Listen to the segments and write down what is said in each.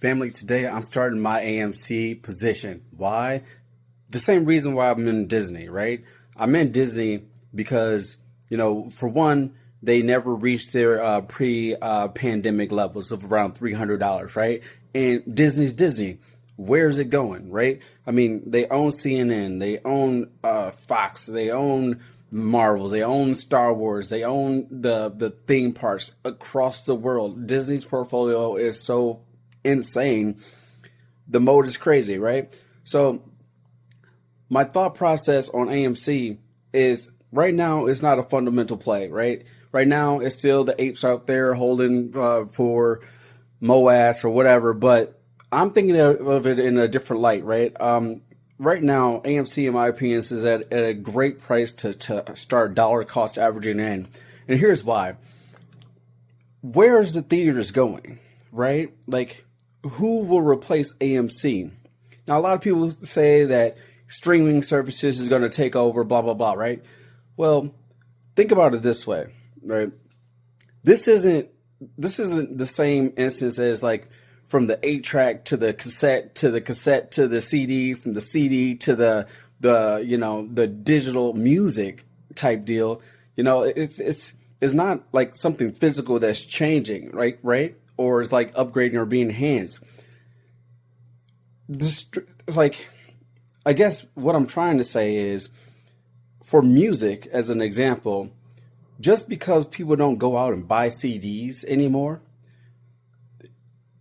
Family, today I'm starting my AMC position. Why? The same reason why I'm in Disney, right? I'm in Disney because, for one, they never reached their pre-pandemic levels of around $300, right? And Disney's Disney. Where's it going, right? I mean, they own CNN, they own Fox, they own Marvels, they own Star Wars, they own the theme parks across the world. Disney's portfolio is so insane. The mode is crazy, right? So my thought process on AMC is right now it's not a fundamental play, right? Right now it's still the apes out there holding for MOAS or whatever, but I'm thinking of it in a different light, right? Right now, AMC, in my opinion, is at a great price to start dollar cost averaging in. And here's why. Where is the theaters going, right? Like, who will replace AMC? Now, a lot of people say that streaming services is going to take over, blah, blah, blah, right? Well, think about it this way, right? This isn't the same instance as like from the 8-track to the cassette to the CD, from the CD to the digital music type deal. It's not like something physical that's changing, right? Or it's like upgrading or being enhanced. I guess what I'm trying to say is, for music, as an example, just because people don't go out and buy CDs anymore,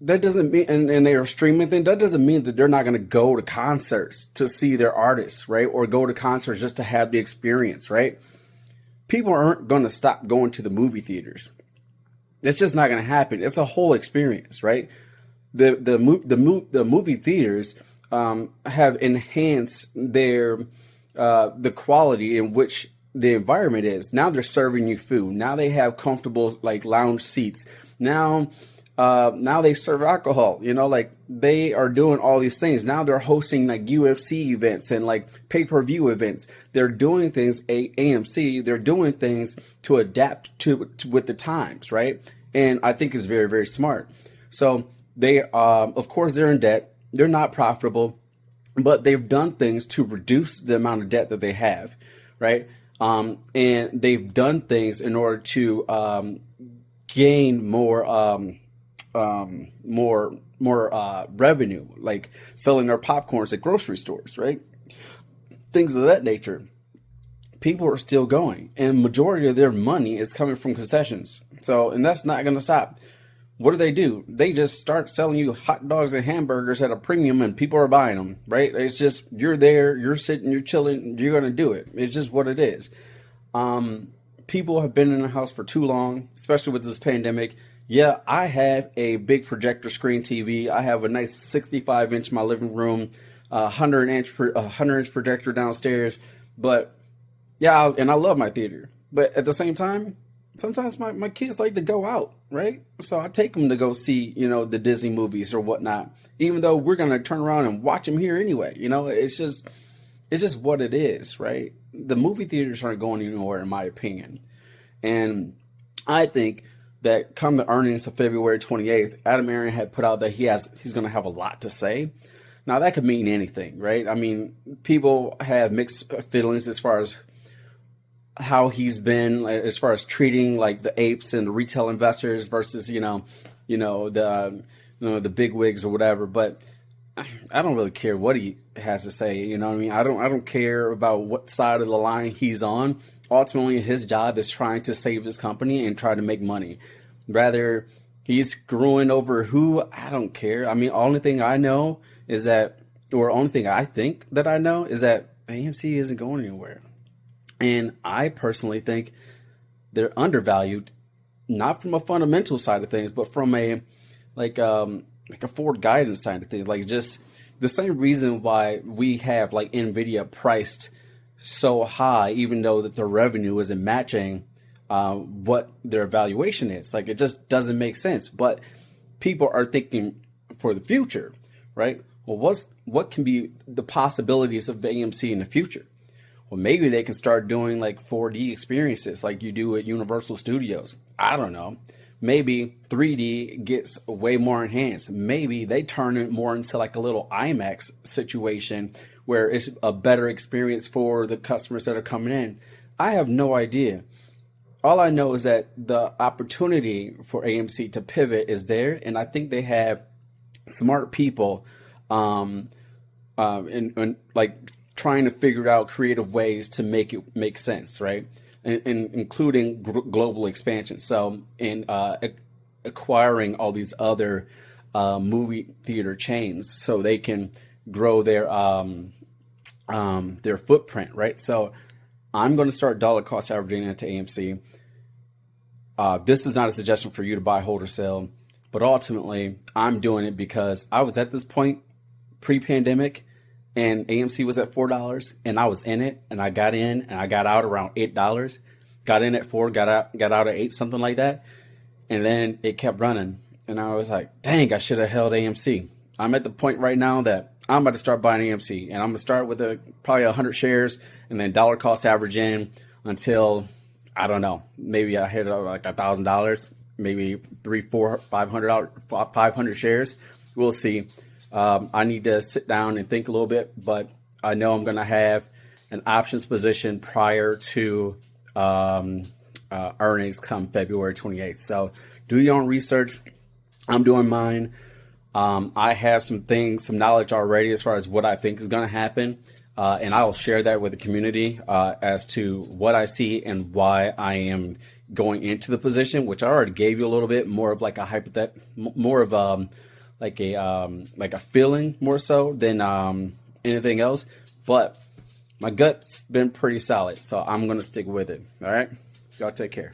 that doesn't mean, and they are streaming things, that doesn't mean that they're not going to go to concerts to see their artists, right? Or go to concerts just to have the experience, right? People aren't going to stop going to the movie theaters. That's just not going to happen. It's a whole experience, right? The movie theaters have enhanced their the quality in which the environment is. Now they're serving you food. Now they have comfortable like lounge seats. Now they serve alcohol, they are doing all these things. Now they're hosting like UFC events and like pay-per-view events. They're doing things, AMC, they're doing things to adapt to with the times, right? And I think it's very, very smart. So they, of course, they're in debt. They're not profitable, but they've done things to reduce the amount of debt that they have, right? And they've done things in order to gain more revenue, like selling their popcorns at grocery stores, right? Things of that nature. People are still going, and majority of their money is coming from concessions. So, and that's not going to stop. What do? They just start selling you hot dogs and hamburgers at a premium, and people are buying them, right? It's just, you're there, you're sitting, you're chilling, you're going to do it. It's just what it is. People have been in the house for too long, especially with this pandemic. Yeah, I have a big projector screen TV. I have a nice 65-inch in my living room, 100-inch projector downstairs. But yeah, and I love my theater. But at the same time, sometimes my kids like to go out, right? So I take them to go see, the Disney movies or whatnot, even though we're going to turn around and watch them here anyway. It's just what it is, right? The movie theaters aren't going anywhere, in my opinion. And I think that come the earnings of February 28th, Adam Aaron had put out that he's going to have a lot to say. Now, that could mean anything, right? I mean, people have mixed feelings as far as how he's been, as far as treating like the apes and the retail investors versus, the big wigs or whatever. But I don't really care what he has to say. You know what I mean? I don't care about what side of the line he's on. Ultimately, his job is trying to save his company and try to make money. Rather, he's screwing over who, I don't care. I mean, only thing I know is that, or only thing I think that I know is that AMC isn't going anywhere. And I personally think they're undervalued, not from a fundamental side of things, but from a forward guidance side of things. Like, just the same reason why we have like Nvidia priced so high, even though that the revenue isn't matching what their valuation is. Like, it just doesn't make sense. But people are thinking for the future, right? Well, what can be the possibilities of AMC in the future? Well, maybe they can start doing like 4D experiences like you do at Universal Studios. I don't know. maybe 3D gets way more enhanced. Maybe they turn it more into like a little IMAX situation where it's a better experience for the customers that are coming in. I have no idea. All I know is that the opportunity for AMC to pivot is there, and I think they have smart people and like trying to figure out creative ways to make it make sense, right? And including global expansion. So in acquiring all these other movie theater chains, so they can grow their footprint, right? So I'm going to start dollar cost averaging into AMC. This is not a suggestion for you to buy, hold, or sell, but ultimately I'm doing it because I was at this point pre-pandemic and AMC was at $4 and I was in it, and I got in and I got out around $8. Got in at 4, got out at 8, something like that. And then it kept running. And I was like, dang, I should have held AMC. I'm at the point right now that I'm about to start buying AMC, and I'm going to start with probably 100 shares and then dollar cost average in until, I don't know, maybe I hit like $1,000, maybe $300, 500 shares. We'll see. I need to sit down and think a little bit, but I know I'm going to have an options position prior to earnings come February 28th. So do your own research. I'm doing mine. I have some knowledge already as far as what I think is going to happen. And I will share that with the community as to what I see and why I am going into the position, which I already gave you a little bit more of like a more of like a feeling more so than anything else. But my gut's been pretty solid, so I'm going to stick with it. All right? Y'all take care.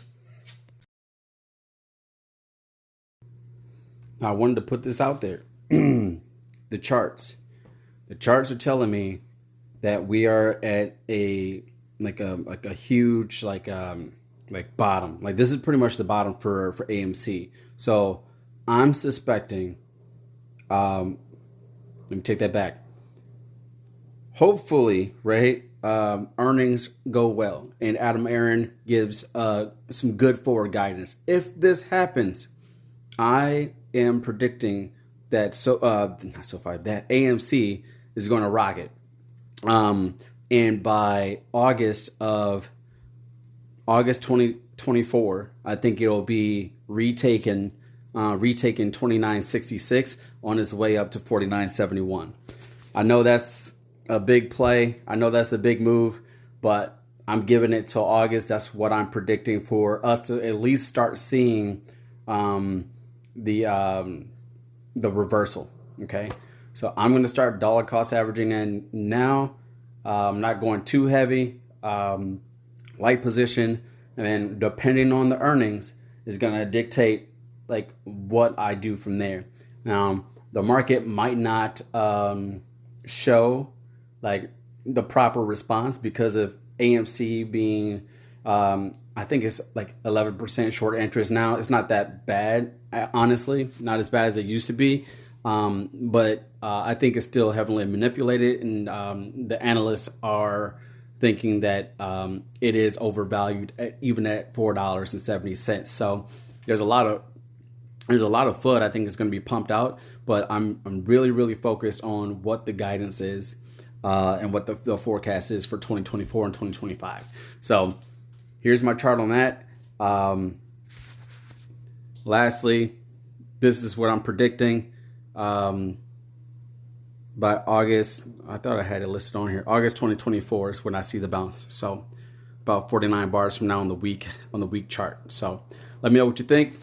Now, I wanted to put this out there. The charts. The charts are telling me that we are at a huge bottom. Like, this is pretty much the bottom for AMC. So I'm suspecting, let me take that back. Hopefully, right, earnings go well and Adam Aaron gives some good forward guidance. If this happens, I am predicting that that AMC is going to rocket. And by August 2024, I think it'll be retaken 29.66 on its way up to 49.71. I know that's a big play. I know that's a big move, but I'm giving it till August. That's what I'm predicting for us to at least start seeing the reversal. Okay, so I'm going to start dollar cost averaging in now. I'm not going too heavy, light position, and then depending on the earnings is going to dictate like what I do from there. Now, the market might not show like the proper response because of AMC being, I think it's like 11% short interest now. It's not that bad, honestly, not as bad as it used to be. But I think it's still heavily manipulated, and the analysts are thinking that it is overvalued even at $4.70. So there's a lot of FUD I think is going to be pumped out, but I'm really, really focused on what the guidance is and what the forecast is for 2024 and 2025. So here's my chart on that. Lastly, this is what I'm predicting. By August, I thought I had it listed on here. August 2024 is when I see the bounce. So about 49 bars from now on the week chart. So let me know what you think.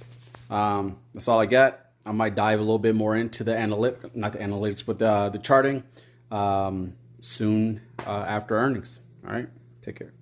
That's all I got. I might dive a little bit more into the analytics, but the charting soon after earnings. All right, take care.